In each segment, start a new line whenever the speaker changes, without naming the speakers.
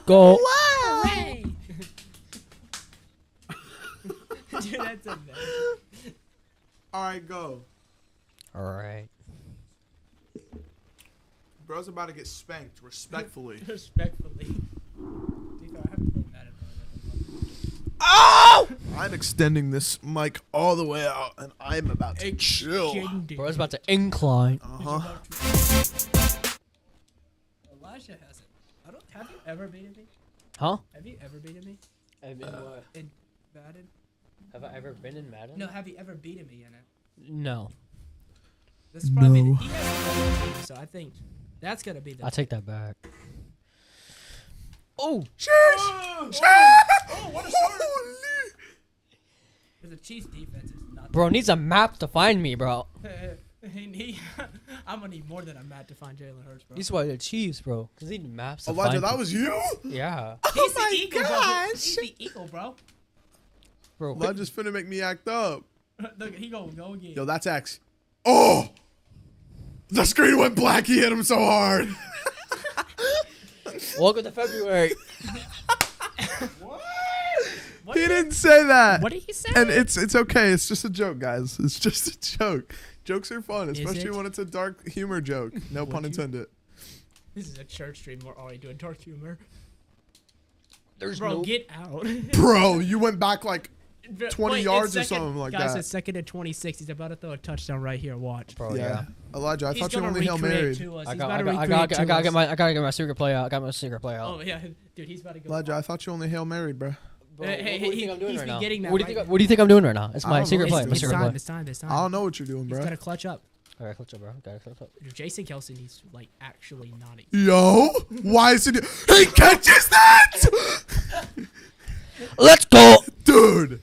go.
Hooray! Dude, that's a mess.
All right, go.
All right.
Bro's about to get spanked respectfully.
Respectfully. Dude, I have to play Madden for
Oh! I'm extending this mic all the way out, and I'm about to chill.
Bro's about to incline.
Uh-huh.
Elijah hasn't. Have you ever beaten me?
Huh?
Have you ever beaten me?
I've been what?
In Madden?
Have I ever been in Madden?
No, have you ever beaten me in it?
No.
This is probably
No.
he has a team, so I think that's gonna be the.
I'll take that back. Oh!
Sheesh!
Oh, what a start! Because the Chiefs defense is not.
Bro needs a map to find me, bro.
I'm gonna need more than a mat to find Jalen Hurts, bro.
He's why the Chiefs, bro. Cause he need maps to
Elijah,
find
that
me.
was you?
Yeah.
He's
my
the Eagle, bro.
gosh.
He's the Eagle, bro.
Bro.
Elijah's finna make me act up.
Look, he gonna go again.
Yo, that's X. Oh! The screen went black. He hit him so hard.
Welcome to February.
What
He
did-
didn't say that.
What did he say?
And it's okay. It's just a joke, guys. It's just a joke. Jokes are fun,
Is
especially
it?
when it's a dark humor joke. No pun
you-
intended.
This is a church stream. We're already doing dark humor.
There's
Bro,
no.
get out.
Bro, you went back like 20
Wait,
yards
it's
or something like
guys,
that.
it's second and 26. He's about to throw a touchdown right here. Watch.
Bro,
yeah.
yeah.
Elijah, I
He's
thought you
gonna
only Hail
recreate
Married.
to us.
I
He's
got,
about
I
to
got, I
recreate
got, I
to
gotta
us.
get my secret play out. I got my secret play out.
Oh yeah, dude, he's about to go.
Elijah, I thought you only Hail Married, bro.
Bro,
Hey,
what
hey,
do you
he-
think I'm doing
he's
right
been
now?
getting that
What do you
right.
think? What do you think I'm doing right now? It's
I
my
don't know.
secret play.
It's,
My
it's
secret
time.
play.
It's time. It's time.
I don't know what you're doing,
He's
bro.
gotta clutch up.
All right, clutch up, bro. Got it, clutch up.
Dude, Jason Kelsey needs like actually not.
Yo, why is it? He catches that,
Let's go.
dude.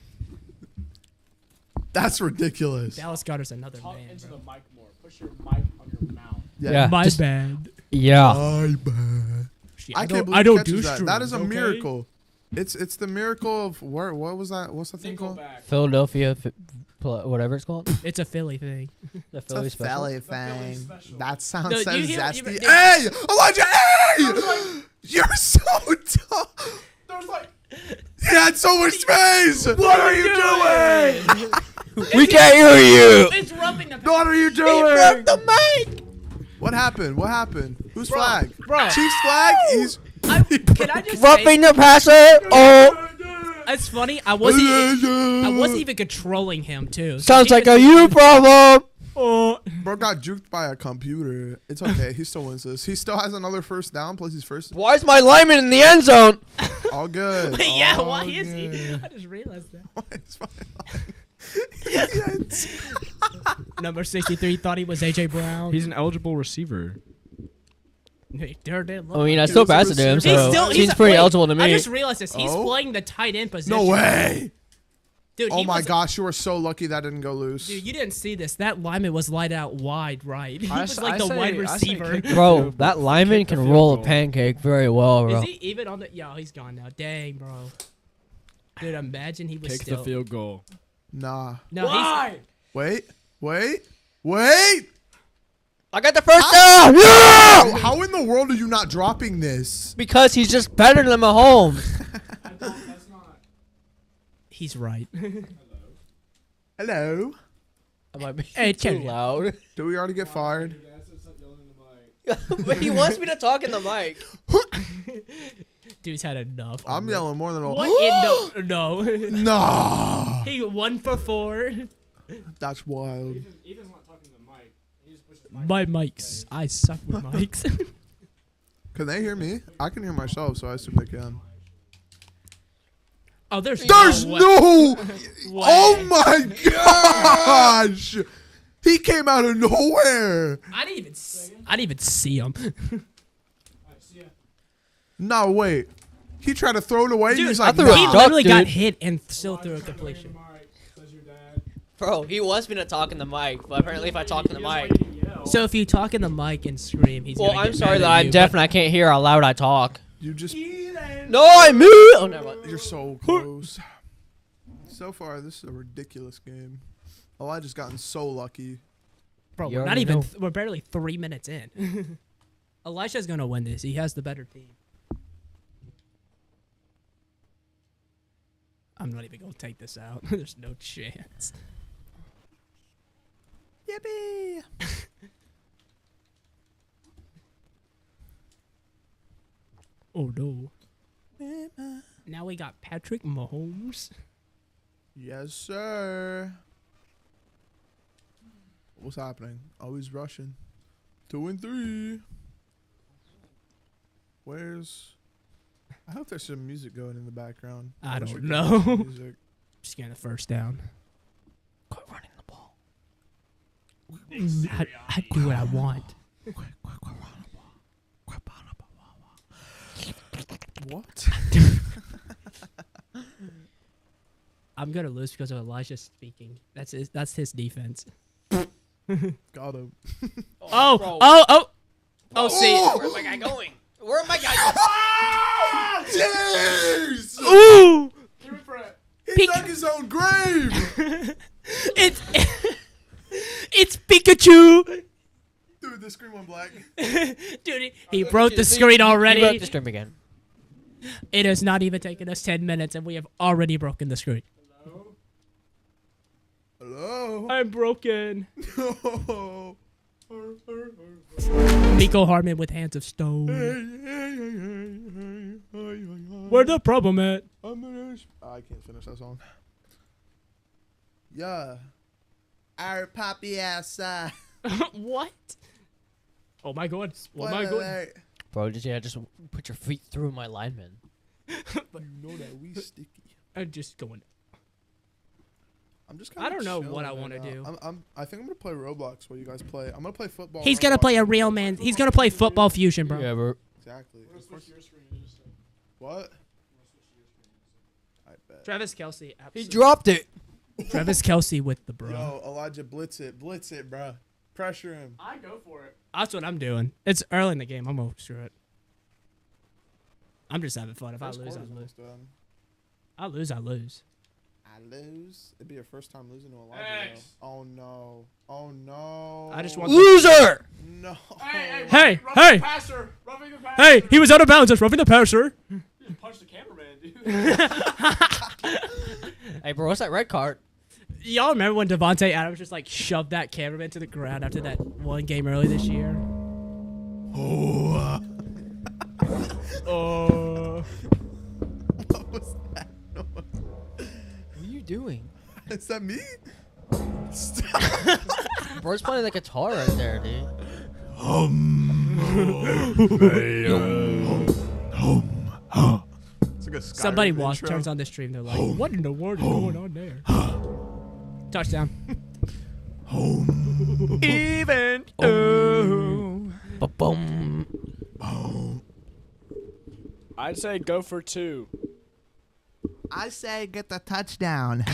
That's ridiculous.
Dallas Goddard's another
Talk
man,
into
bro.
the mic more. Push your mic on your mouth.
Yeah.
My
just-
bad.
Yeah.
My bad.
Shit,
I can't believe
I
he
don't
catches
do
that. That is a
streams, okay?
miracle. It's the miracle of where? What was that? What's the thing called?
Nickelback.
Philadelphia, whatever it's called.
It's a Philly thing.
The Philly special.
Philly
Philly special.
That sounds
No,
so
you hear-
zesty.
you-
Hey, Elijah! Hey, you're so dumb.
There's like
He had so much space. What are you doing?
We can't hear you.
It's rubbing the.
What are you doing? the mic. What happened? What happened? Whose flag?
bro.
Chiefs flag. He's.
Can I just say?
Roughing the passer. Oh,
It's funny. I wasn't even controlling him too. So
sounds
he
like
was-
a you problem.
Oh.
Bro got juked by a computer. It's okay. He still wins this. He still has another first down. Plus he's first.
Why is my lineman in the end zone?
All good.
Yeah,
All
why is he?
good.
I just realized that.
Why is my
Number 63 thought he was AJ Brown.
he's an eligible receiver.
Hey, there, there, look.
I mean, I still
was a
pass it to him,
receiver.
so seems pretty
wait,
eligible to
I
me.
just realized this. He's
Oh?
playing the tight end position.
No way.
Dude,
Oh
he
my
was-
gosh, you were so lucky that didn't go loose.
Dude, you didn't see this. That lineman was light out wide right. He was like the
say-
wide
I say
receiver.
kick
Bro,
the-
that lineman
kick the
can
field
roll a
goal.
pancake very well, bro.
Is he even on the? Yo, he's gone now. Dang, bro. Dude, imagine he was
Kick
still.
the field goal.
Nah.
No, he's.
Wait.
I got the first down. Yeah!
How in the world are you not dropping this?
Because he's just better than Mahomes.
That's not.
He's right.
Hello.
I might be
Hey,
too
Kenny.
loud.
Do we already get fired?
But he wants me to talk in the mic.
Dude's had enough.
I'm
already.
yelling more than a.
What? No.
Nah.
He 1 for 4.
That's wild.
Ethan's not talking to the mic. He just pushes the
My mics. I suck with mics.
Can they hear me? I can hear myself, so I assume they can.
Oh, there's
There's
no.
no.
way.
Oh my gosh. He came out of nowhere.
I didn't even see him.
No, wait. He tried to throw it away.
Dude,
He's
I
like,
threw it
He
nah.
duck,
literally got
dude.
hit and still threw a completion.
Bro, he wants me to talk in the mic, but apparently if I talk in the mic.
So if you talk in the mic and scream, he's
Well,
gonna
I'm
get
sorry
mad
that
at
I'm
you,
deaf
but-
and I can't hear how loud I talk.
You just.
No, I'm me. Oh, never mind.
You're so close. So far, this is a ridiculous game. Elijah's gotten so lucky.
Bro,
You
we're not
already
even.
know.
We're barely 3 minutes in. Elijah's gonna win this. He has the better team. I'm not even gonna take this out. There's no chance.
Yippee!
Oh no. Now we got Patrick Mahomes.
Yes, sir. What's happening? Oh, he's rushing. 2 and 3. Where's... I hope there's some music going in the background.
I
wish
don't
we could
know.
hear some music.
Just getting the first down.
Quit running the ball.
I do what I want.
What?
I'm gonna lose because of Elijah speaking. That's his defense.
Got him.
Oh,
bro.
oh, see.
Where am I guy going? Where am I guy
Jeez!
Ooh!
Give it for it.
He dug his own grave!
It's Pikachu!
Dude, the screen went black.
Dude, he broke the screen already.
He broke the stream again.
It has not even taken us 10 minutes and we have already broken the screen.
Hello?
Hello?
I'm broken.
No.
Nico Harmon with hands of stone. Where the problem at?
I can't finish that song. Yeah. Our poppy outside.
What? Oh my god. Oh my
Spoiler
god.
alert.
Bro, just put your feet through my lineman.
You know that we sticky.
I'm just going.
I'm just
I
kinda
don't know
chilling
what I
right
wanna
now.
do.
I think I'm gonna play Roblox while you guys play. I'm gonna play football.
He's gonna play a real man. He's gonna play football fusion, bro.
Yeah, bro.
Exactly.
We're gonna switch to your screen in just a second.
What?
We're gonna switch to your screen in just a second.
I bet.
Travis Kelsey.
He
Absolutely.
dropped it.
Travis Kelsey with the bro.
Yo, Elijah, blitz it, bro. Pressure him.
I go for it.
That's what I'm doing. It's early in the game. I'm gonna screw it. I'm just having fun. If I
First
lose, I
quarter's
lose.
almost done.
I lose, I lose.
I lose. It'd be your first time losing to Elijah.
X.
Though. Oh no. Oh no.
I just want
Loser!
No.
Hey,
roughing
hey.
the passer, roughing the passer.
Hey, he was out of bounds. That's roughing the passer.
You just punched the cameraman, dude.
Hey, bro, what's that red card?
Y'all remember when Devontae Adams just like shoved that cameraman to the ground after that one game early this year?
Oh.
Oh.
What was that noise?
What are you doing?
Is that me?
Bro's playing the guitar right there, dude.
It's like a Skyrim
Somebody
intro.
turns on the stream. They're like, "What in the world is going on there?" Touchdown.
Even. Oh. Ba-boom.
I'd say go for 2.
I say get the touchdown.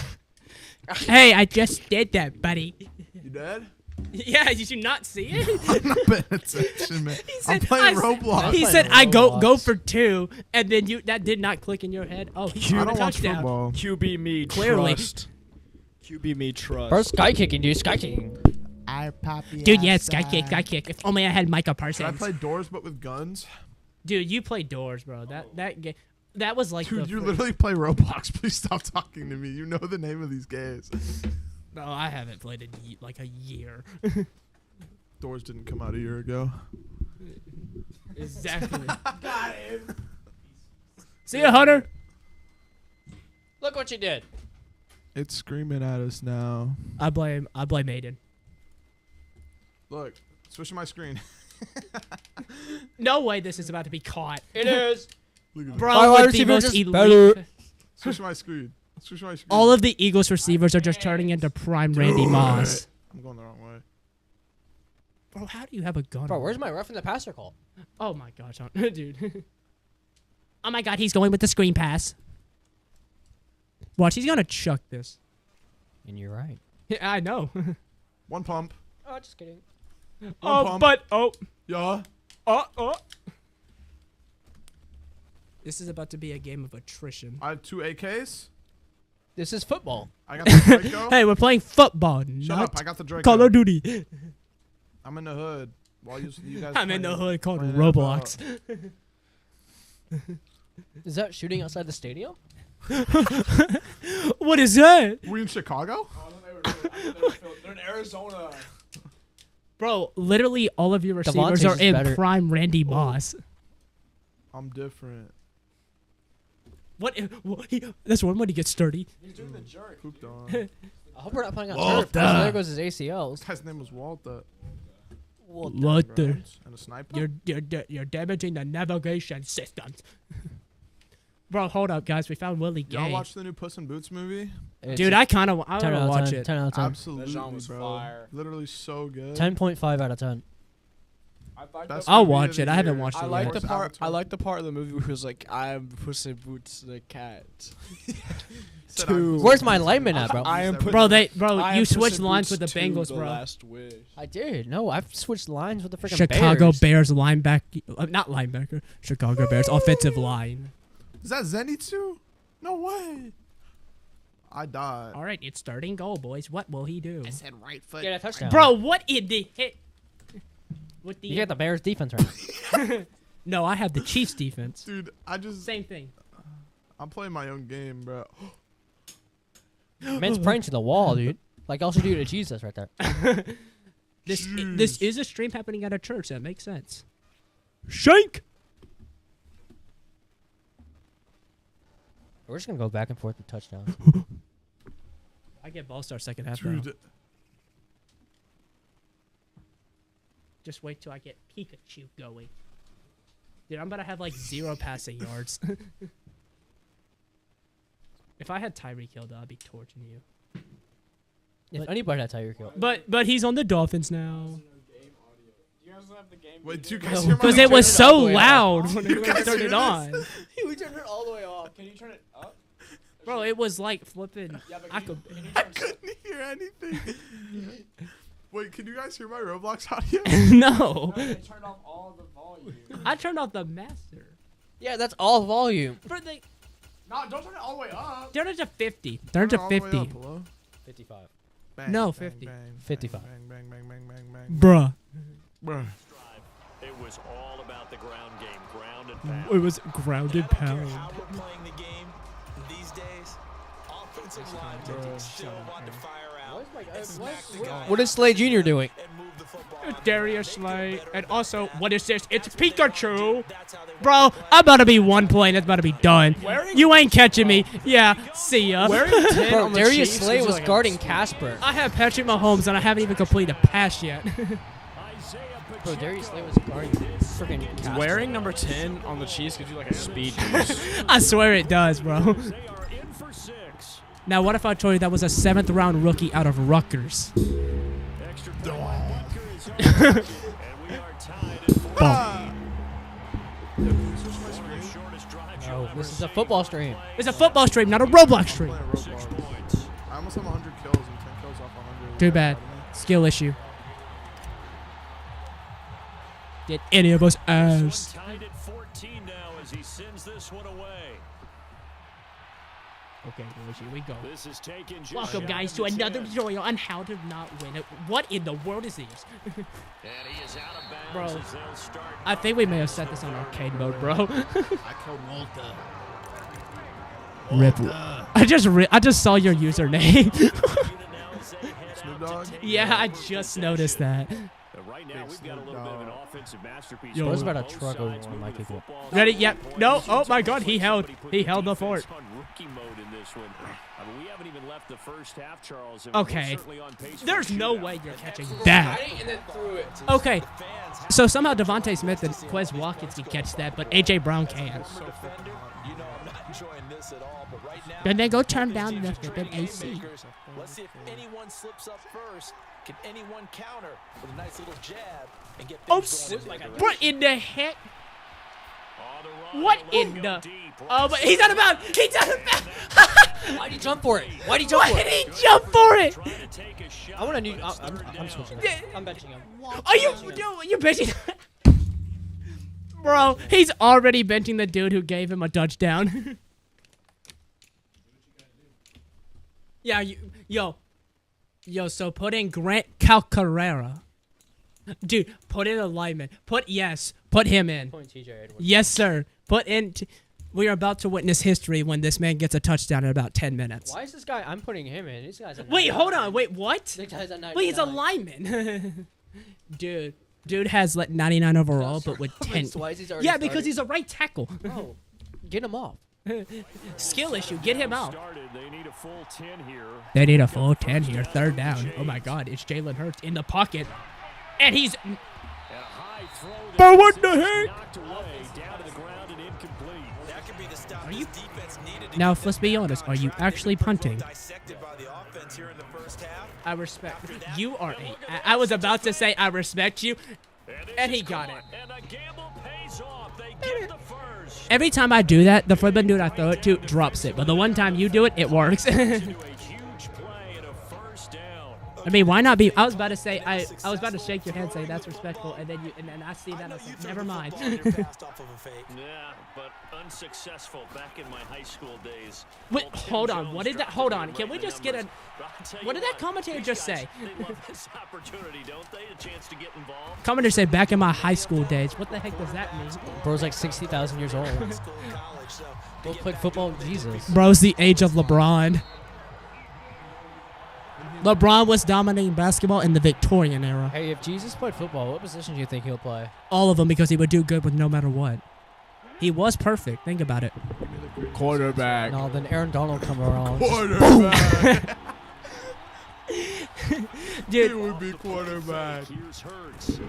Hey, I just did that, buddy.
You dead?
Yeah, did you not see it?
I'm not paying attention, man. I'm
said-
playing
I-
Roblox.
He
playing
said, "I go
Roblox.
for 2," and then that did not click in your head. Oh, he
I
threw
don't
a
watch
touchdown.
football.
QB me
Clearly.
trust. QB me trust.
Bro, sky kicking, dude. Sky kicking.
Our poppy
Dude, yeah, sky kick, sky kick. If only I had Micah
Should I
Parsons.
play doors but with guns?
Dude, you play doors, bro. That game, that was like
Dude,
the
you
fir-
literally play Roblox. Please stop talking to me. You know the name of these games.
No, I haven't played in like a year.
Doors didn't come out a year ago.
Exactly.
Got him.
See ya, Hunter.
Look what you did.
It's screaming at us now.
I blame Aydin.
Look, switching my screen.
No way this is about to be caught.
It is.
Look at this.
Bro,
My wide
with the
receiver
most
just
elite.
better.
Switch my screen. Switch my screen.
All of the Eagles receivers are just turning into prime Randy Moss.
I'm going the wrong way.
Bro, how do you have a gun?
Bro, where's my roughing the passer call?
Oh my gosh, dude. Oh my god, he's going with the screen pass. Watch, he's gonna chuck this.
And you're right.
Yeah, I know.
One pump.
Oh, just kidding.
pump. Yeah.
This is about to be a game of attrition.
I have 2 AKs.
This is football.
I got the Draco.
Hey, we're playing football,
Shut up.
not
I got the Draco.
Call of Duty.
I'm in the hood. While you guys
I'm in the hood called
playing
Roblox.
Is that shooting outside the stadium?
What is that?
We in Chicago?
They're in Arizona.
Bro, literally all of your
Devontae's
receivers are
is
in
better.
prime Randy Moss.
I'm different.
That's one when he gets sturdy.
He's doing the jerk.
Pooped on.
I hope we're not playing on
Walter.
turf. 'Cause there goes his ACLs.
This guy's name was Walter.
What the?
And a sniper?
You're damaging the navigation systems. Bro, hold up, guys. We found Willie
Y'all
Gay.
watch the new Puss in Boots movie?
Dude, I kind of want
10
to
out of
watch
10.
it.
10 out of 10.
Absolutely,
That was
bro.
fire.
Literally so good.
10.5 out of 10.
I thought
Best
I'll
movie
watch
of the
it. I haven't
year.
watched
I
it
like
yet.
the
Force
part. I
Avatar.
like the part of the movie where he was like, "I'm Puss in Boots the cat."
Said
Two.
Where's my lineman at, bro?
I am put-
Bro,
I
you
am
switched
Puss in
lines
Boots
with the
2,
Bengals,
The
bro.
Last Wish.
I did. No, I've switched lines with the freaking
Chicago
Bears.
Bears linebacker, not linebacker. Chicago Bears offensive line.
Is that Zenitsu? No way. I died.
All right, it's starting goal, boys. What will he do?
said right foot.
Get a touchdown.
Bro, what in the hit? With the
You get the Bears defense right.
No, I have the Chiefs defense.
Dude, I just
Same thing.
I'm playing my own game, bro.
Man's praying to the wall, dude. Like, I'll should do to Jesus right there.
This
Jeez.
is a stream happening at a church. That makes sense. Shank.
We're just going to go back and forth with touchdowns.
I get ball star second half. Though.
Dude,
Just wait till I get Pikachu going. Dude, I'm about to have like 0 passing yards. If I had Tyreek Hill, though, I'd be torching you.
If anybody had Tyreek Hill.
But he's on the Dolphins now.
You guys have the game.
wait, do you guys hear my
Because it was
Turn it all
so
the way
loud when we
guys
turned
hear
it
this?
on.
We turned it all the way off.
Can you turn it up?
Bro, it was like flipping.
Yeah, but
I
can
could.
you
I
turn
couldn't hear anything. Wait, can you guys hear my Roblox audio?
No.
No, they turned off all the volume.
I turned off the master.
Yeah, that's all volume.
Bro, they
No, don't turn it all the way up.
turn it to 50. Turn it to
All the way
50.
up, hello?
55.
Bang,
No,
bang,
50.
bang,
55.
Bang, bang, bang, bang, bang, bang.
Bruh.
Bruh.
It was all about the ground game, ground and pound.
It was grounded pound.
How we're playing the game these days, offensive line still want to fire out and smack the guy
What is Slay Jr. doing?
and move the football on
Darius
the
Slay.
better
And
than
also,
that.
what is this? It's
That's what they
Pikachu.
do. That's how they
Bro,
want to play.
I'm about to be one play and it's about to be done. You ain't catching me. Yeah, see ya.
Wearing 10
Bro,
on the
Darius
Chiefs
Slay
is
was
like a-
guarding Casper.
I have Patrick Mahomes and I haven't even completed a pass yet.
Bro, Darius Slay was guarding freaking Casper.
Wearing number 10 on the Chiefs gives you like a speed boost.
I swear it does, bro.
They are in for 6.
Now, what if I told you that was a 7th round rookie out of Rutgers?
Extra point by Baker is up. And we are tied at 4.
Ah!
Shortest drive
Oh, this is a football stream.
It's a football stream, not a Roblox stream.
Playing Roblox. I almost have 100 kills and 10 kills off 100.
Too bad. Skill issue. Did any of us ass?
Tied at 14 now as he sends this one away.
Okay, boys, here we go.
This is taken just
Welcome,
shy
guys,
of
to
the
another
10.
tutorial on how to not win it. What in the world is this?
And he is out of bounds
Bro,
as they'll start.
I think we may have set this on arcade mode, bro.
I killed Walter.
Rip. I just saw your username.
Snoop Dogg?
Yeah, I just noticed that.
Right now, we've got a little bit of an offensive masterpiece.
Yo,
I was
on
about to
both
truck over
sides
one of my
moving
people.
football.
Ready? Yep. No. Oh my God, he held.
Somebody
He
put
held the
defense
fort.
on rookie mode in this one. I mean, we haven't even left the first half, Charles. and
Okay.
we're certainly on pace for
There's
a
no
shootout.
way you're catching that.
And then threw it.
Okay. So somehow Devontae Smith and Quez Watkins can catch that, but AJ Brown can't.
You know I'm not enjoying this at all, but right now,
Then they go turn
both
down the
teams are
flipping
great
AC.
playmakers. Let's see if anyone slips up first. Can anyone counter with a nice little jab and get
Oh,
things going in their direction?
what in the heck?
On the run,
What
they'll
in
go
the?
deep.
Oh, but he's out of bounds. He's out of bounds.
Why'd he jump for it? Why'd he jump
Why
for
did
it?
he jump for it?
Trying to take a shot.
I want a new. I'm switching.
Yeah.
I'm benching him.
Are you benching? Bro, he's already benching the dude who gave him a touchdown. Yeah, yo, so put in Grant Calcarera. Dude, put in alignment. Put him in.
Point TJ Edwards.
Yes, sir. Put in. We are about to witness history when this man gets a touchdown in about 10 minutes.
Why is this guy? I'm putting him in. This guy's a
Wait,
99.
hold on. Wait, what?
This guy's a 99.
Wait, he's a lineman. Dude has like 99 overall, but with 10.
Why is he already
Yeah, because
starting?
he's a right tackle.
Bro, get him off.
Skill issue. Get him out.
They need a full 10 here.
They need a full 10 here. Third down. Oh my God, it's Jalen Hurts in the pocket. And he's...
And a high throw that
But what
is
the heck?
knocked away, down to the ground and incomplete.
That could be the stop
Are you-
this defense needed to
Now,
get
let's
this
be
game
honest.
on
Are you
track.
actually
They were
punting?
dissected by the offense here in the first half.
I respect. You are I was about to say I respect you. And he got it.
And a gamble pays off. They get the first.
Every time I do that, the flippin' dude I throw it to drops it. But the one time you do it, it works.
Into a huge play and a first down.
I mean, why not be? I was about to say I was about to shake your hand, say that's respectful, and then I see that. I was like, never mind.
Passed off of a fake.
Yeah, but unsuccessful back in my high school days.
Wait,
Old Tim
hold on.
Jones
What did that?
dropped
Hold
the
on. Can we
right
just get a?
numbers. But I'll tell you
What did that
what,
commentator
these
just
guys,
say?
They love this opportunity, don't they? A chance to get involved.
Commentator said back in my high school days. What the heck does that mean?
Bro's like 60,000 years old.
School and college, so
Bro played football with Jesus.
Bro's the age of LeBron. LeBron was dominating basketball in the Victorian era.
Hey, if Jesus played football, what position do you think he'll play?
All of them because he would do good with no matter what. He was perfect. Think about it.
Quarterback.
No, then Aaron Donald come around.
Quarterback.
Dude,
He would be quarterback.
Here's Hurts.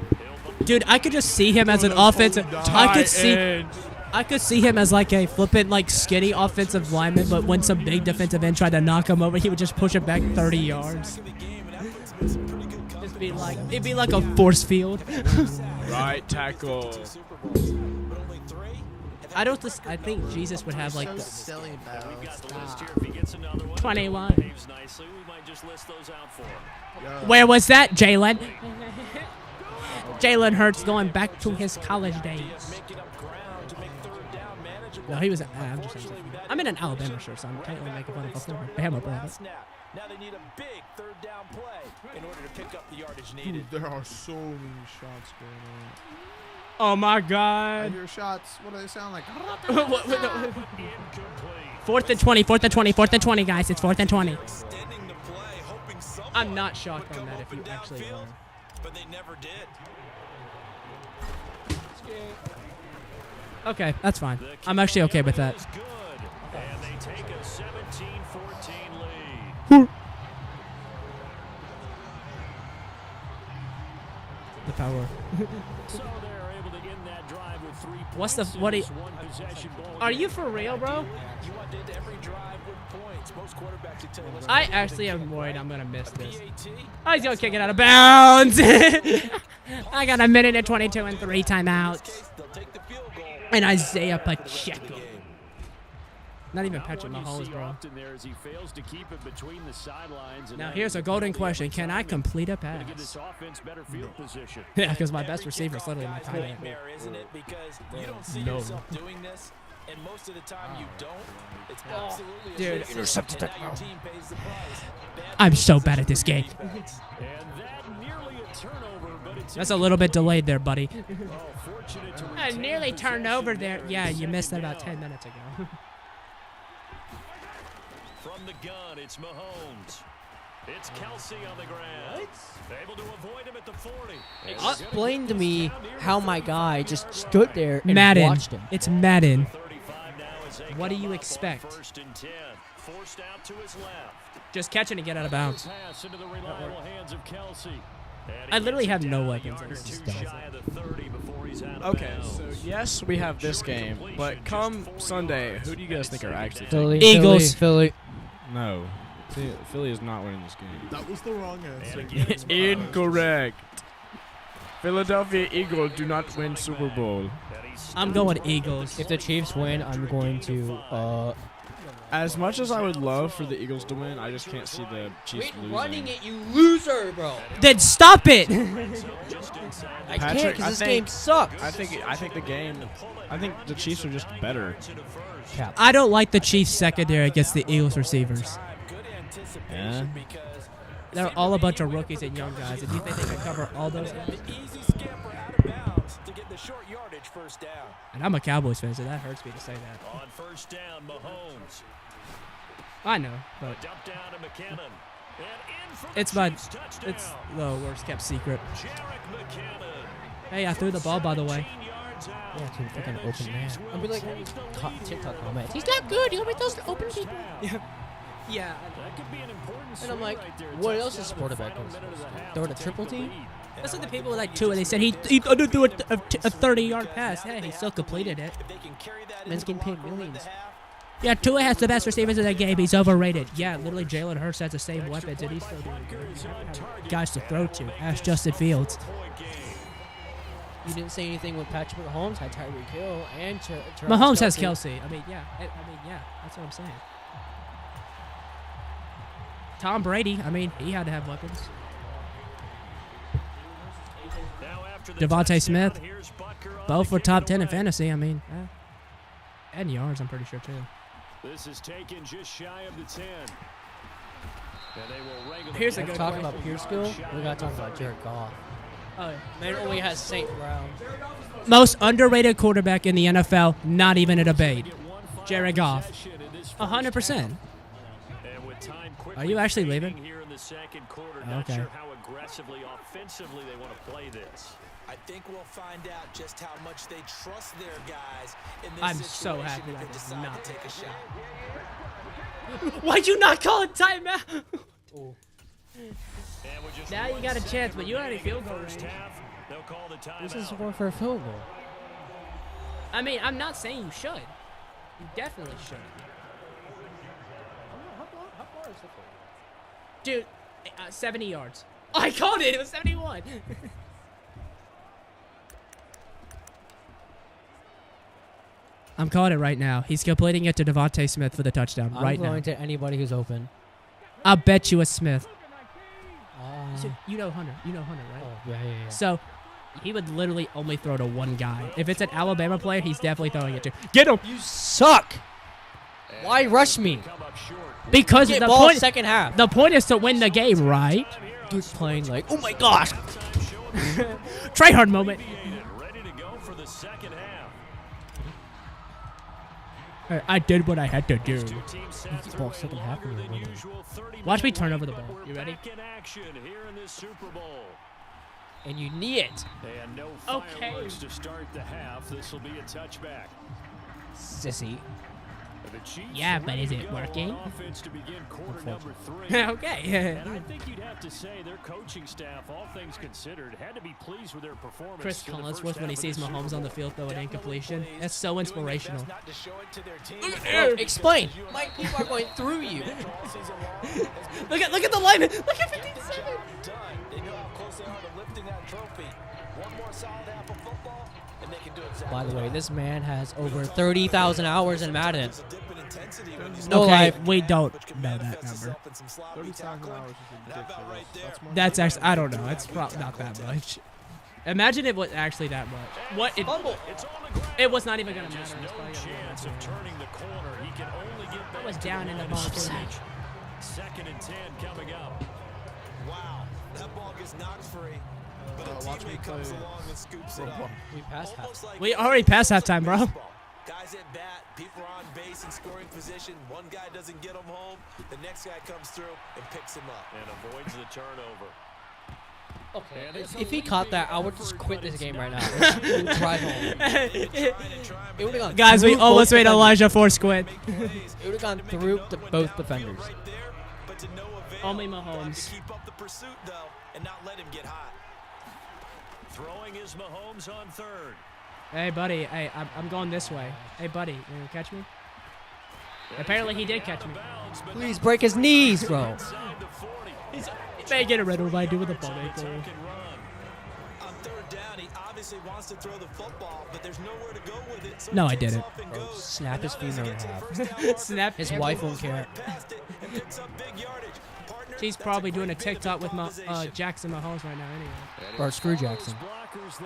dude, I could just see him as an offensive. I could see him as like a flippant, like skinny offensive lineman, but when some big defensive end tried to knock him over, he would just push it back 30 yards.
the game, and that puts him in some pretty good company.
Just be like, it'd be like a force field.
Right tackle.
Two Super Bowls, but only 3 have had
I think Jesus would have like
So
the
silly,
We've
bro.
got the list here. If he gets another one,
21.
behaves nicely, we might just list those out for him.
Yeah.
Where was that, Jalen? Jalen Hurts going back to his college days.
making up ground to make third down manageable.
No, he was. I'm in an Alabama shirt, so I'm technically making fun of a former Bama brother.
Snap. Now they need a big third down play in order to pick up the yardage
Dude,
needed.
there are so many shots going on.
Oh my
I
God.
hear shots. What do they sound like?
Fourth and 20. Fourth and 20. Fourth and 20, guys. It's 4th and 20.
Extending the play, hoping someone
I'm not shocked
would
on
come
that if
open
you actually
downfield,
are.
but they never did.
Okay, that's fine. I'm actually okay with that.
Is good, and they take a 17-14 lead.
The power.
So they're able to end that drive with 3 points.
What's the-
in
what do
this one-possession ball
Are
game.
you for real, bro?
You wanted every drive with points. Most quarterbacks would tell you, listen,
I
we need to
actually
get
am
the
worried
ball.
I'm gonna miss this.
PAT,
Oh, he's gonna kick it out of bounds. I got a minute and 22 and 3 timeouts.
they'll take the field goal.
And Isaiah Pacheco.
Game.
Not even
Not
Patrick
one you
Mahomes,
see
bro.
often there as he fails to keep it between the sidelines. And
Now
that
here's
is
a golden
penalty
question.
every
Can I
time.
complete a
Gonna give this
pass?
offense better field position.
Yeah, because my
Every
best receiver is
kickoff
literally my
guy's
tight end.
nightmare, isn't it? Because you don't see
No.
yourself doing this, and most of the time you don't. It's absolutely a
Dude.
shame,
Intercepted
and
that
now your team pays the price. Bad
I'm so
decisions
bad at this
from your
game.
defense.
And that nearly a turnover, but it's
That's a little bit delayed there, buddy.
fortunate to
I
retain
nearly turned over
possession
there.
in
Yeah, you
second
missed that
down.
about 10 minutes ago.
From the gun, it's Mahomes. It's Kelsey on the ground. Able to avoid him at the 40.
Explain to me how my guy just stood there and
Madden.
watched him.
It's Madden.
35 now as they
What do
come
you
up on
expect?
1st and 10. Forced out to his left.
Just catch it and get out of bounds.
Pass into the reliable hands of Kelsey. And
I
he
literally
gets
have
it
no
down a
weapons.
yard or
This is
two
dumb.
shy of the 30 before he's out of
Okay,
bounds.
so yes, we have this game, but come Sunday, who do you guys think are actually
Philly,
Eagles.
Philly.
No. Philly is not winning this game.
That was the wrong answer.
Incorrect. Philadelphia Eagles do not win Super Bowl.
I'm going Eagles.
If the Chiefs win, I'm going to.
As much as I would love for the Eagles to win, I just can't see the Chiefs
Quit
losing.
running it, you loser, bro.
Then stop it.
I can't
Patrick,
because
I
this
think-
game sucks.
I think the game. I think the Chiefs are just better.
Cap.
I don't like the Chiefs secondary against the Eagles receivers.
Good anticipation
Yeah.
because
They're all a bunch of rookies and young guys. And you think they can cover all those guys?
the easy scamper out of bounds to get the short yardage first down.
And I'm a Cowboys fan, so that hurts me to say that.
On first down, Mahomes.
I know, but
Dump down to McKinnon. And in for
it's
the
my,
Chiefs touchdown.
it's the worst kept secret.
Jarek McKinnon.
Hey, I threw the ball, by the way.
17 yards out.
Yeah, to the freaking
And the
open man.
Chiefs will
I'll be like,
take the lead
TikTok
here.
comments. He's not good. He'll make those to open people.
Yeah.
That could be an important
And I'm
swing
like,
right there.
what else is
Touchdown in the
quarterback
final
supposed
minute of the
to do?
half
Throw it
to
a
take
triple
the
team?
lead.
That's what the people were like too, and they said he threw a 30-yard pass. Hey, he still completed it.
If they can carry that
Man's
into the
getting paid
locker room at
millions.
the half,
Yeah, Tua has the best receivers in the game. He's overrated. Yeah, literally Jalen Hurts has the same weapons, and he's still doing good. Guys to throw to. Ask Justin Fields.
You didn't say anything when Patrick Mahomes had Tyreek Hill and
Mahomes has Kelsey. I mean, yeah. That's what I'm saying. Tom Brady, I mean, he had to have weapons. Devontae Smith, both were top 10 in fantasy. I mean, and yards, I'm pretty sure, too.
This is taken just shy of the 10. And they will regularly
Here's a
We're
good
talking
question.
about pure skill. We gotta talk about Jared Goff.
Oh, yeah.
Man only has St. Brown.
Most underrated quarterback in the NFL, not even a debate. Jared Goff. 100%. Are you actually leaving?
Here in the second quarter,
Oh,
not
okay.
sure how aggressively, offensively they want to play this.
I think we'll find out just how much they trust their guys in this
I'm so
situation
happy
if
I
they
did
decide
not
to take a shot.
Why'd you not call it timeout?
And with just
Now you
1
got a
second
chance, but you already
remaining in
field
the
goal
first
range.
half, they'll call the timeout.
This is going for a field goal.
I mean, I'm not saying you should. You definitely should. Dude, 70 yards. I called it. It was 71. I'm calling it right now. He's completing it to Devontae Smith for the touchdown
I'm
right now.
going to anybody who's open.
I'll bet you a Smith.
Uh,
You know Hunter. You know Hunter, right?
oh, yeah.
So he would literally only throw to one guy. If it's an Alabama player, he's definitely throwing it to. Get him!
You suck. Why rush me?
Come up short.
Because
Get
the
ball
point,
second half.
the point is to win the game, right?
Dude's playing like, oh my gosh.
Try hard moment.
Ready to go for the second half.
I did what I had to do.
Two teams set
Keep
to
ball
a
second half
longer
and
than
you're winning.
usual 30
Watch me
minute
turn over
wait,
the ball.
but
You
we're
ready?
back in action here in this Super Bowl.
And you need it.
And no
Okay.
fireworks to start the half. This will be a touchback.
Sissy.
The Chiefs
Yeah, but
ready
is
to
it
go
working?
on offense to begin quarter number 3.
Okay.
And I think you'd have to say their coaching staff, all things considered, had to be pleased with their performance.
Chris
through the
Collinsworth
first
when he
half
sees
of the
Mahomes
Super
on the
Bowl.
field throwing incompletion.
Pleased,
That's so
doing their
inspirational.
best not to show it to their team.
Bro, explain. My people are going through you.
All season long,
Look at the lineman. Look at 57.
done. They know how close they are to lifting that trophy. One more solid half of football, and they can do exactly
By the way,
that.
this man has over 30,000 hours in Madden.
There's a dip in intensity when you
No
Okay,
life.
we don't
which can
know that
manifest
number.
itself in some sloppy
30,000
tackling.
hours is
And how about
ridiculous.
right there?
That's more
That's
than-
actually, I don't know. It's probably not that much. Imagine it was actually that much. What?
It's on the ground.
It was not even going to
Just
matter. It's
no
probably gonna
chance of turning the corner. He can only get back
was
to
down
the
in the
line
ball,
of
too.
scrimmage. 2nd and 10 coming up.
Wow, that ball gets knocked free. But a
watch me
teammate comes
play
along and scoops it up.
We passed half.
Almost like
We already passed
almost
halftime,
like
bro.
baseball. Guys at bat, people are on base in scoring position. One guy doesn't get him home. The next guy comes through and picks him up.
And avoids the turnover.
Okay. If he caught that, I would just quit this game right now. Drive home. It would have gone.
Guys, we
through
almost
both
made
defenders.
Elijah Force quit.
It would have gone through both defenders.
Right there, but to no avail.
Only
Got
Mahomes.
to keep up the pursuit though, and not let him get hot.
Throwing is Mahomes on 3rd.
Hey, buddy. Hey, I'm going this way. Hey, buddy. You gonna catch me? Apparently he did catch me.
Please break his knees, bro.
Inside the 40.
He may get a rid of what I do with the ball.
Tuck and run.
On 3rd down, he obviously wants to throw the football, but there's nowhere to go with it. So
No,
he
I
takes
didn't.
off and goes.
Snap
And
his
now doesn't
femur in
get to the
half.
first down marker.
Snap
His
every-
wife won't care.
Past it and picks up big yardage. Partner,
She's
that's
probably
a
doing a
great bit of
TikTok with
improvisation.
Jackson Mahomes right now anyway.
Or screw Jackson.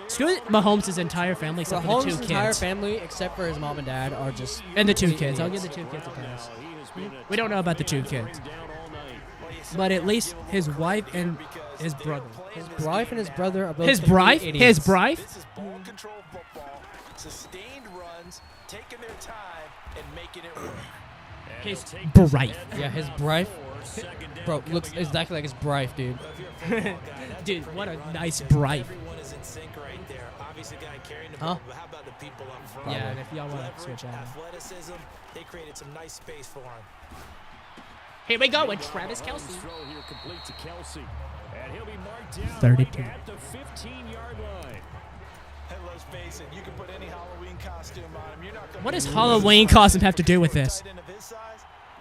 Screw Mahomes' entire family except for the
Mahomes'
two
entire
kids.
family, except for his mom and dad, are just.
And the two
complete
kids. I'll give
idiots.
the two kids a pass.
He has been a
We don't know about the two
tough man to
kids.
bring down all night.
But at least his wife and His brother.
His Bryce and his brother are both
His Bryce?
complete
His
idiots.
Bryce?
This is ball control football, sustained runs, taking their time and making it work.
His Bryce.
Yeah, his Bryce. Bro, looks exactly like his Bryce, dude.
Dude, what a nice Bryce.
Everyone is in sync right there. Obviously, guy carrying the
Huh?
ball, but how about the people up front?
Yeah, and if y'all want to
Leverage,
switch out.
athleticism, they created some nice space for him.
Here we go with Travis Kelce.
Throw here complete to Kelce. And he'll be marked down
32.
right at the 15-yard line.
And let's face it, you can put any Halloween costume on him. You're not gonna
What does
be
Halloween costume have to do with this?
tight end of his size.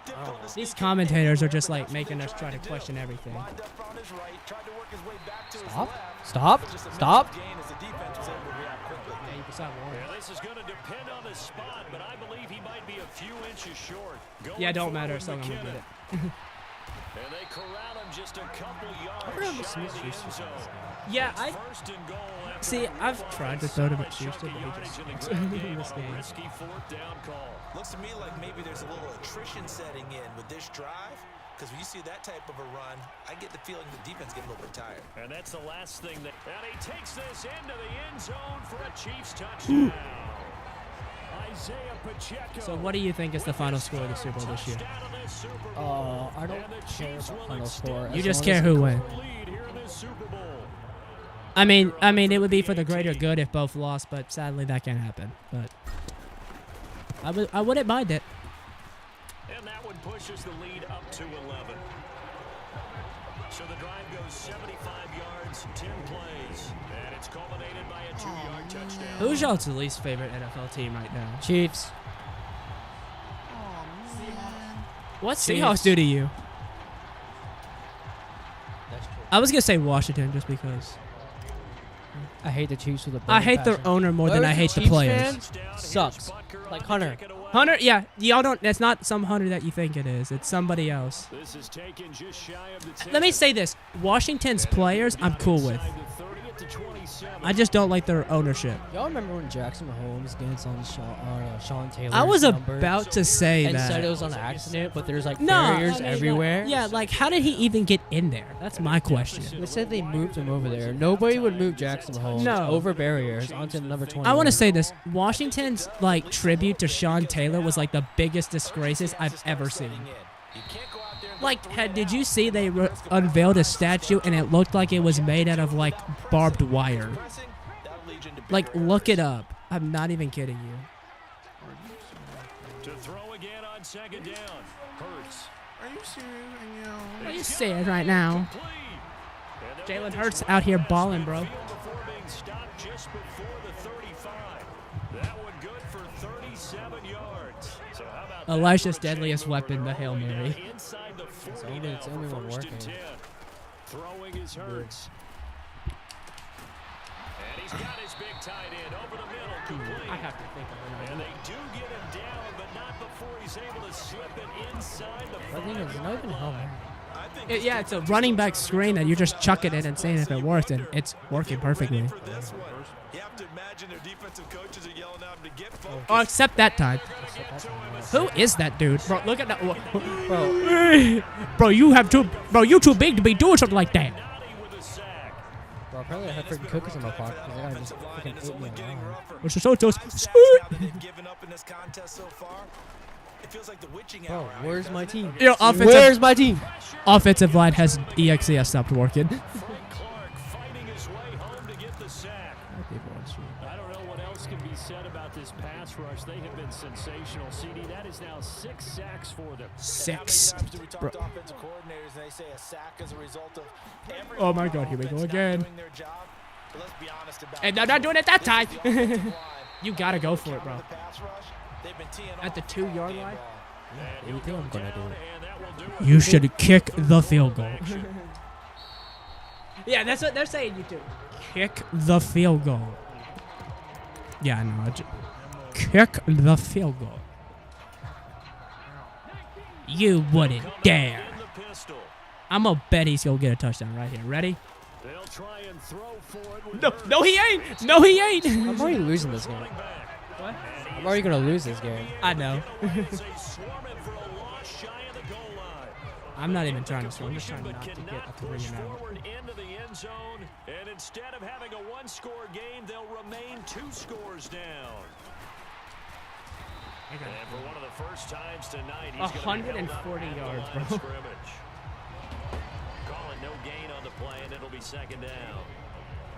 Difficult to
These
sneak
commentators
in.
are just like
That's what
making
they're
us try to
trying
question
do.
everything.
Lined up on his right, tried to work his way back to his
Stop.
left.
Stop.
But just a
Stop.
massive gain as the defense was able to react quickly.
Yeah, you can stop Warren.
Yeah, this is going to depend on the spot, but I believe he might be a few inches short. Going
Yeah, don't
forward,
matter. Still gonna
McKinnon.
get it.
And they corral him just a couple yards
forgot
shy of
Smith
the
used to
end zone.
Yeah, I
First and goal after
see.
a
I've
long
tried to
drive.
throw to
Solid
Houston,
chunk
but
of
he just
yardage in the
sucks
ground game
in this
on a
game.
risky fourth down call.
Looks to me like maybe there's a little attrition setting in with this drive. Because when you see that type of a run, I get the feeling the defense getting a little bit tired.
And that's the last thing that... And he takes this into the end zone for a Chiefs touchdown. Isaiah Pacheco.
So, what do you think is the final score of the Super Bowl this year?
Touchdown of this Super Bowl.
I don't
And the
care
Chiefs
about
will
final
extend
score.
You
as
just
long
care
as-
who wins.
their lead here in this Super Bowl.
I mean, it would be for the greater good if both lost, but sadly that can't happen. But I wouldn't mind it.
And that one pushes the lead up to 11. So the drive goes 75 yards, 10 plays. And it's culminated by a 2-yard touchdown.
Who's y'all's least favorite NFL team right now?
Chiefs.
What
Chiefs.
Seahawks do to you?
That's true.
I was gonna say Washington just because.
I hate the Chiefs with a
I
burning
hate their
passion.
owner more than I
Whoever's a
hate the
Chiefs
players.
fan sucks. Like Hunter.
Hunter, yeah, y'all don't. That's not some Hunter that you think it is. It's somebody else.
This is taken just shy of the 10.
Let me say this: Washington's players, I'm cool with.
Inside the 30 to 27.
I just don't like their ownership.
Y'all remember when Jackson Mahomes danced on Sean Taylor's
I was
numbers
about to say
and said it
that.
was on accident, but there's like
No,
barriers
I mean,
everywhere.
Yeah, like how did he even get in there? That's my question.
They said they moved him over there. Nobody would move Jackson Mahomes
No.
over barriers onto the number 20.
I want to say this: Washington's like tribute to Sean Taylor was like the biggest disgraces I've ever seen.
You can't go out there and
Like, did you see they unveiled a statue and it looked like it was made out of like barbed wire?
pressing. That'll lead you into big
Like, look it up. I'm not even kidding you.
To throw again on second down. Hurts.
Are you serious?
What are you saying right now?
Complete. And they'll
Jalen
get
Hurts
this
out here
one
balling, bro.
field before being stopped just before the 35. That one good for 37 yards. So how about that
Elisha's
for a
deadliest
chain
weapon,
mover
the Hail
early down
Mary.
inside the 40
It's only-
now
it's only
for
one
first and
working.
10. Throwing is Hurts. And he's got his big tight end over the middle, complete.
I have to think of
And
it.
they do get him down, but not before he's able to slip it inside the
I think it's not even home.
Yeah, it's a running back screen that you just chuck it in and seeing if it works, and it's working perfectly.
for this one. You have to imagine their defensive coaches are yelling at them to get focused.
Oh, except that time. Who is that dude? Bro, look at that.
Bro,
Bro, you too big to be doing something like that.
with a sack.
bro, apparently I have freaking cookies in my pocket because I gotta just freaking
It's
eat
only
me
getting
alive.
rougher.
Which is so just.
Five sacks now that they've given up in this contest so far. It feels like the witching
Bro,
hour out here,
where's my
doesn't it?
team?
Your
Where's my team?
offensive line has EXE stopped working.
Frank Clark fighting his way home to get the sack. I don't know what else can be said about this pass rush. They have been sensational. CD, that is now 6 sacks for them.
Six.
How many times do we talk
Bro.
to offensive coordinators and they say a sack is a result of everyone
Oh my
on
God, here we go
offense not
again.
doing their job? But let's be honest about
And
it.
they're not doing it that
This
time.
is the offensive line.
You gotta go for it, bro.
The pass rush, they've been teeing
At the
off
2-yard
game
line?
ball.
You think I'm gonna do it?
And that will do it.
You should kick the field goal. Yeah, that's what they're saying you do. Kick the field goal. Yeah, I know. Kick the field goal. You wouldn't dare.
In the pistol.
I'm gonna bet he's gonna get a touchdown right here. Ready?
They'll try and throw for it with
No,
Hurts.
no, he ain't. No, he ain't.
I'm already losing this game.
Running back.
What?
I'm already gonna lose this game.
I know.
As they swarm it for a loss shy of the goal line.
I'm not even trying to score. I'm just trying not to get a 3 and out.
Forward into the end zone, and instead of having a one-score game, they'll remain 2 scores down. And for one of the first times tonight, he's
140 yards, bro.
Calling no gain on the play, and it'll be second down.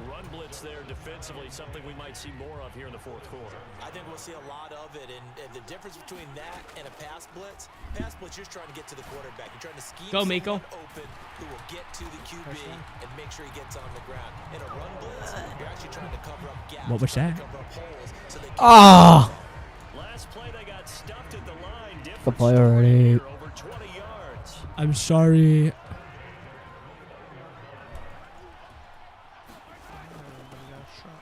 Run blitz there defensively, something we might see more of here in the fourth quarter.
I think we'll see a lot of it, and the difference between that and a pass blitz, you're trying to get to the quarterback. You're trying to scheme someone open who will get to the QB and make sure he gets on the ground. In a run blitz, you're actually trying to cover up gaps.
What was that?
Cover up holes so they
Last play, they got stuffed at the line.
Good play already.
Over 20 yards.
I'm sorry.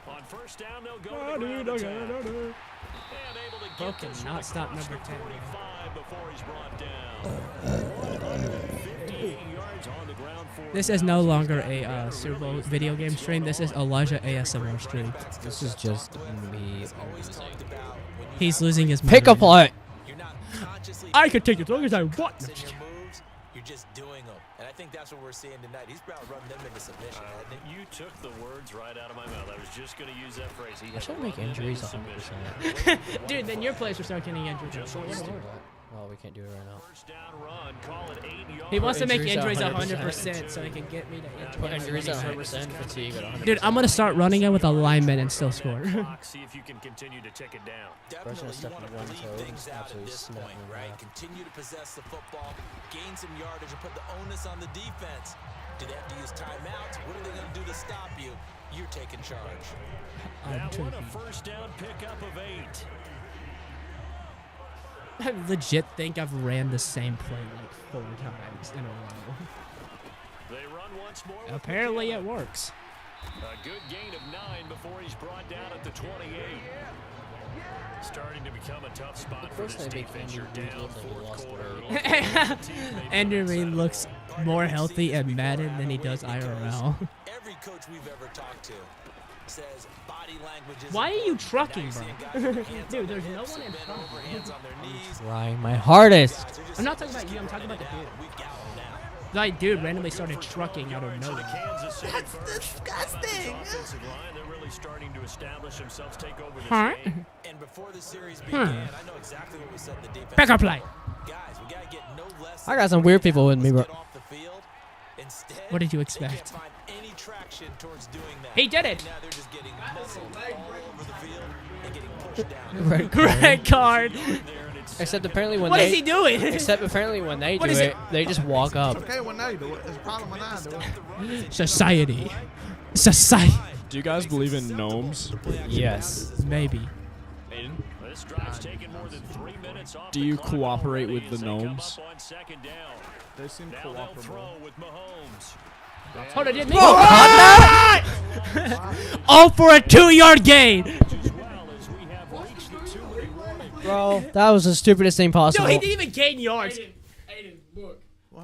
On first down, they'll go to the ground.
Bro cannot stop number 10.
Before he's brought down. 158 yards on the ground for
This is no longer a Super Bowl video game stream. This is Elijah ASMR stream.
This is just me losing.
He's losing his mind.
Pick a play.
I can take it as long as I want.
You're just doing them. And I think that's what we're seeing tonight. He's about to run them into submission, hasn't he?
You took the words right out of my mouth. I was just going to use that phrase. He
I should make injuries 100%.
Dude, then your players will start getting injured.
Well, we can't do it right now.
First down run, call it 8 yards.
He wants to make
Injuries
injuries
at
100% so he can get me to
Put
injuries.
injuries at 100%, fatigue at 100%.
Dude, I'm going to start running it with a lineman and still score.
See if you can continue to tick it down.
Definitely, you want to
one
bleed
toe,
things out at
absolutely
this
snapping
point,
it
right?
back.
Continue to possess the football, gain some yardage, and put the onus on the defense. Do they have to use timeouts? What are they going to do to stop you? You're taking charge.
That one a first down pickup of 8.
I legit think I've ran the same play like 4 times in a row.
They run once more.
Apparently it works.
A good gain of 9 before he's brought down at the 28. Starting to become a tough spot for this defense. You're down 4th quarter.
Andrew Reid looks more healthy at Madden than he does IRL.
Every coach we've ever talked to says body language is
Why are you
important.
trucking,
Now
bro?
you're seeing guys with hands
Dude,
on their
there's no
hips
one in
and bent
front.
over, hands on their knees.
Trying my hardest.
Guys are just
I'm not talking about you, I'm talking about the
running
dude.
out. We've got them now.
Like, dude randomly started trucking out of nowhere.
That's disgusting. They're really starting to establish themselves, take over this
Huh?
game.
And before the series began, I know exactly what we said in the defense.
Pick up play.
Guys, we got to get no less.
I got some weird people with me, bro.
Get off the field. Instead,
What did you
they
expect?
can't find any traction towards doing that.
He did it.
Now they're just getting muscled all over the field and getting pushed down.
Red card.
Except apparently when
What
they
is he doing?
except apparently when they
What
do
is
it,
it?
they just walk up.
Okay, when they do it. It's a problem when I do it.
Society. Society.
Do you guys believe in gnomes?
Yes.
Maybe.
Aiden?
This drive's taken more than 3 minutes off
Do
the
you
clock
cooperate
already
with
as
the
they come
gnomes?
up on second down.
They seem
Now they'll throw
cooperable.
with Mahomes.
Hold on, didn't All for a 2-yard gain.
As well as we have reached the 2-minute warning.
Bro, that was the stupidest thing possible.
No, he didn't even gain yards.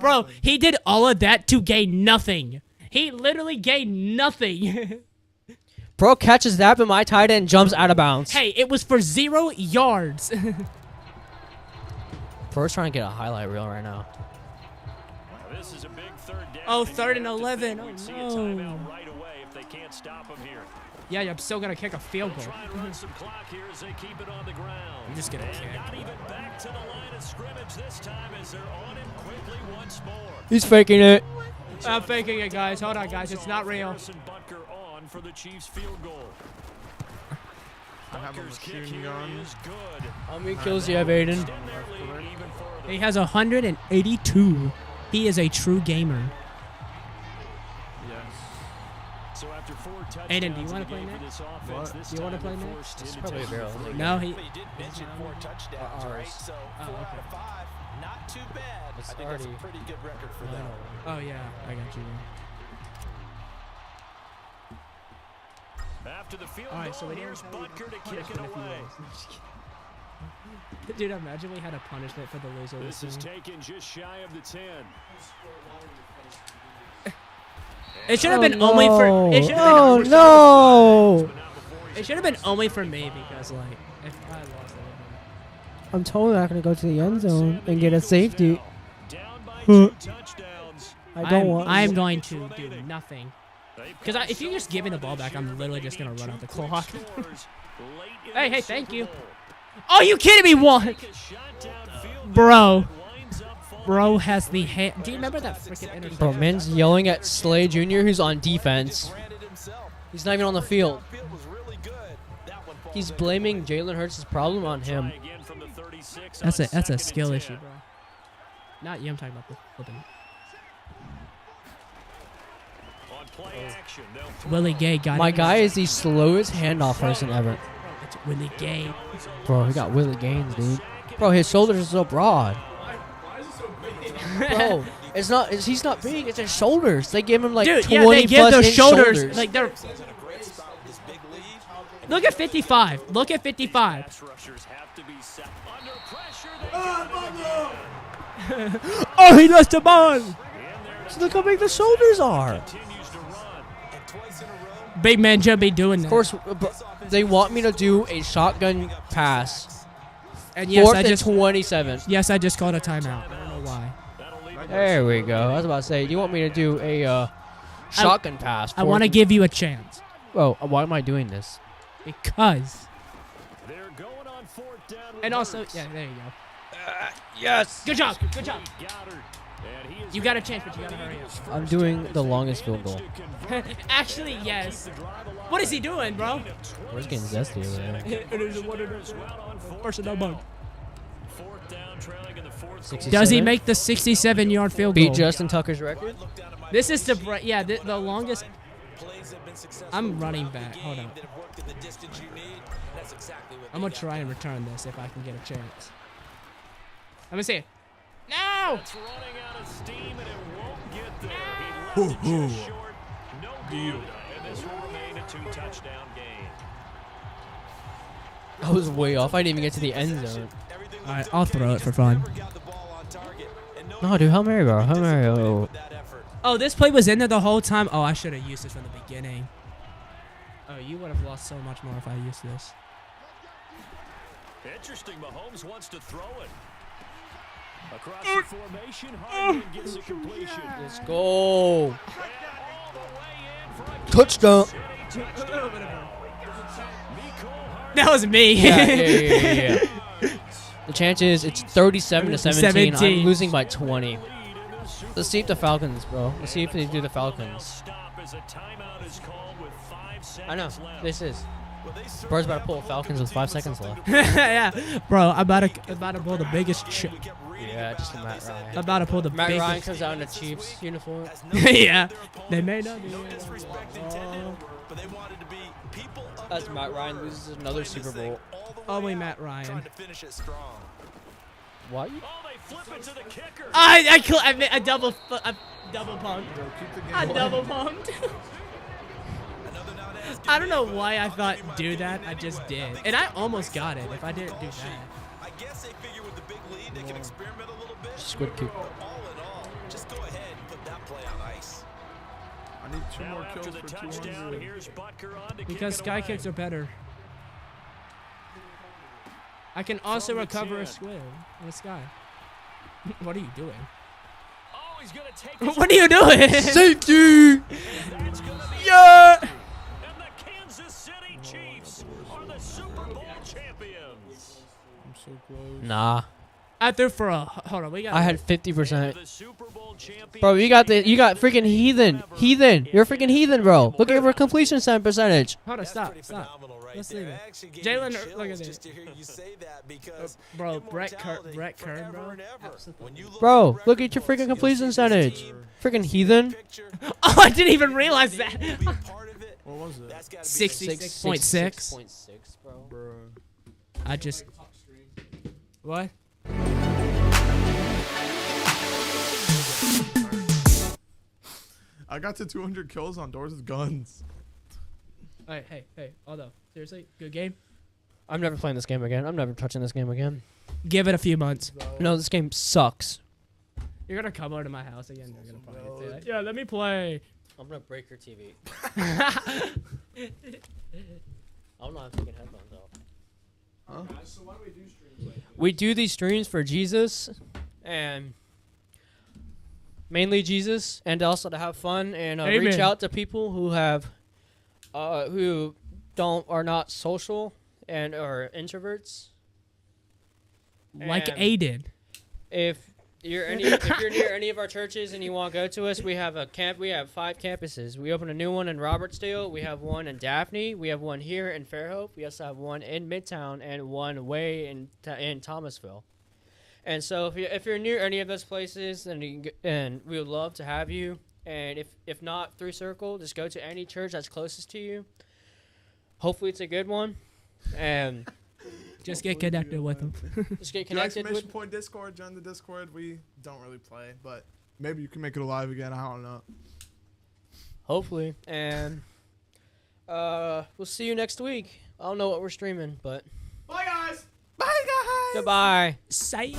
Bro, he did all of that to gain nothing. He literally gained nothing.
Bro catches that, but my tight end jumps out of bounds.
Hey, it was for 0 yards.
Bro's trying to get a highlight reel right now.
This is a big third down.
Oh,
and you
3rd and
have to
11.
think we'd
Oh,
see a
no.
timeout right away if they can't stop him here.
Yeah, I'm still going to kick a field goal.
Try and run some clock here as they keep it on the ground.
I'm just gonna
And
kick.
not even back to the line of scrimmage this time as they're on him quickly once more.
He's faking it.
I'm faking it, guys. Hold on, guys. It's not real.
Harrison Butker on for the Chiefs field goal.
I have a
Butker's kick
machine
here
gun.
is good.
How many kills do you have, Aiden?
Extend their lead even further.
He has 182. He is a true gamer.
Yes.
So after 4 touchdowns
Aiden, do you
in
wanna
the
play
game
next?
for this offense,
What?
this
You wanna
time
play
they're
next?
forced
This is
into
probably a
taking
barrel
the
league.
lead.
No, he.
But he did mention 4 touchdowns,
Ours.
right? So 4 out of 5, not too bad.
It's
I think that's a
already-
pretty good record for them.
Oh, yeah. I got you.
After the field
All right,
goal,
so we
here's
didn't
Butker to kick it
punishment if he
away.
was. Dude, imagine we had a punishment for the loser.
This is
game.
taken just shy of the 10.
It should have been only for. It should have
Oh
been.
no!
It should have been only for me because, like, if I lost, it
I'm totally not gonna go to the end zone and get a safety.
Down by
I don't want.
I'm going to do nothing. Because if you just give me the ball back, I'm literally just going to run out the clock. Hey, thank you. Oh, you kidding me? What? Bro has the hand. Do you remember that freaking interception?
Bro, man's yelling at Slay Jr., who's on defense. He's not even on the field. He's blaming Jalen Hurts' problem on him.
That's a skill issue, bro. Not you. I'm talking about the flipping. Willie Gay got
My guy is the slowest handoff person ever.
It's Willie Gay.
Bro, he got Willie Gaines, dude. Bro, his shoulders are so broad. Bro, it's not. He's not big. It's his shoulders. They give him like 20
they give
plus
those
inch
shoulders. Like they're. Look at 55. Look at 55.
Oh, he lost the ball. So look how big the shoulders are.
Big man should be doing that.
Of course, they want me to do a shotgun pass.
And yes,
Fourth and 27.
Yes, I just called a timeout. I don't know why.
There we go. I was about to say, you want me to do a shotgun pass?
I want to give you a chance.
Oh, why am I doing this?
Because. And also, yeah, there you go.
Yes.
Good job. Good job. You got a chance, but you got to hurry up.
I'm doing the longest field goal.
Actually, yes. What is he doing, bro?
We're just getting zesty over there.
Personal bug.
67.
Does he make the 67-yard field goal?
Beat Justin Tucker's record?
This is the longest. I'm running back. Hold on. I'm going to try and return this if I can get a chance. Let me see. No!
I was way off. I didn't even get to the end zone.
All right, I'll throw it for fun.
No, dude, Hail Mary, bro. Hail Mary.
Oh, this play was in there the whole time? Oh, I should have used this from the beginning. Oh, you would have lost so much more if I used this.
Interesting. Mahomes wants to throw it. Across the formation, Hardman gets a completion.
Let's go. Touchdown.
That was me.
Yeah. The chance is it's 37 to 17. I'm losing by 20. Let's see if the Falcons, bro. Let's see if they do the Falcons. I know. This is. Bro's about to pull Falcons with 5 seconds left.
Yeah, bro. I'm about to pull the biggest.
Yeah, just a Matt Ryan.
I'm about to pull the
Matt
biggest.
Ryan comes out in a Chiefs uniform.
Yeah, they may not do it.
As Matt Ryan loses another Super Bowl.
Only Matt Ryan.
What?
I double pumped. I double pumped. I don't know why I thought do that. I just did, and I almost got it. If I didn't do that.
I guess they figure with the big lead they can experiment a little bit.
Squid kick.
All in all, just go ahead and put that play on ice.
I need 2 more kills for 200.
Because sky kicks are better. I can also recover a squid in the sky. What are you doing?
Oh, he's gonna take
What are you doing?
Safety!
Yeah!
And the Kansas City Chiefs are the Super Bowl champions.
I'm so close.
Nah.
I threw for a. Hold on, we got.
I had 50%.
The Super Bowl champions.
Bro, you got freaking heathen. You're a freaking heathen, bro. Look at your completion percentage.
Hold on, stop. Let's see that. Jalen, look at this. Bro, Brett Kern, bro.
Bro, look at your freaking completion percentage. Freaking heathen.
Oh, I didn't even realize that.
What was it?
66.6.
6.6, bro.
I just. What?
I got to 200 kills on doors with guns.
Hey, although, seriously, good game?
I'm never playing this game again. I'm never touching this game again.
Give it a few months.
No, this game sucks.
You're gonna come over to my house again. You're gonna probably say that. Yeah, let me play.
I'm gonna break your TV. I'm not taking headphones off.
Huh?
So why do we do streams like
We do these streams for Jesus, and mainly Jesus, and also to have fun and reach
Amen.
out to people who have who are not social and are introverts.
Like
And
Aydin.
If you're near any of our churches and you want to go to us, we have a camp. We have 5 campuses. We opened a new one in Robertsdale. We have one in Daphne. We have one here in Fairhope. We also have one in Midtown and one way in Thomasville. And so if you're near any of those places, then and we would love to have you. And if not through Circle, just go to any church that's closest to you. Hopefully it's a good one. And
Just get connected with them.
just get
Do
connected
exclamation
with.
point Discord. Join the Discord. We don't really play, but maybe you can make it alive again. I don't know.
Hopefully. And we'll see you next week. I don't know what we're streaming, but
Bye guys. Bye guys.
goodbye.
Say.